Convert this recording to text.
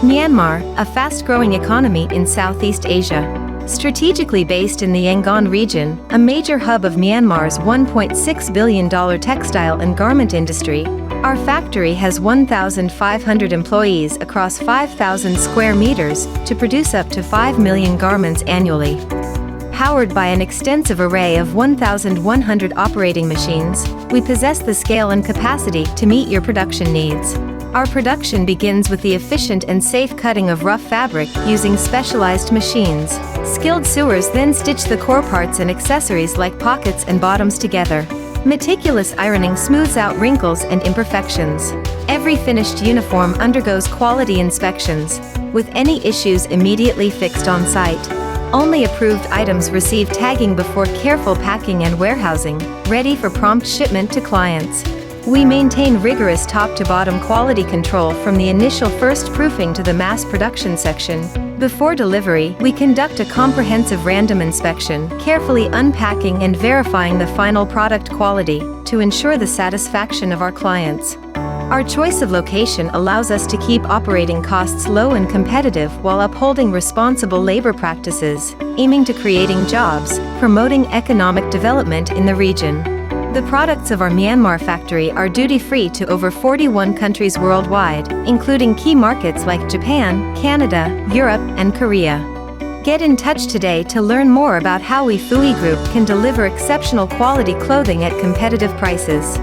Myanmar, a fast-growing economy in Southeast Asia. Strategically based in the Yangon region, a major hub of Myanmar's $1.6 billion textile and garment industry, our factory has 1,500 employees across 5,000 square meters to produce up to 5 million garments annually. Powered by an extensive array of 1,100 operating machines, we possess the scale and capacity to meet your production needs. Our production begins with the efficient and safe cutting of rough fabric using specialized machines. Skilled sewers then stitch the core parts and accessories like pockets and bottoms together. Meticulous ironing smooths out wrinkles and imperfections. Every finished uniform undergoes quality inspections, with any issues immediately fixed on site. Only approved items receive tagging before careful packing and warehousing, ready for prompt shipment to clients. We maintain rigorous top-to-bottom quality control from the initial first proofing to the mass production section. Before delivery, we conduct a comprehensive random inspection, carefully unpacking and verifying the final product quality to ensure the satisfaction of our clients. Our choice of location allows us to keep operating costs low and competitive while upholding responsible labor practices, aiming to creating jobs, promoting economic development in the region. The products of our Myanmar factory are duty-free to over 41 countries worldwide, including key markets like Japan, Canada, Europe, and Korea. Get in touch today to learn more about how we Fuyi Group can deliver exceptional quality clothing at competitive prices.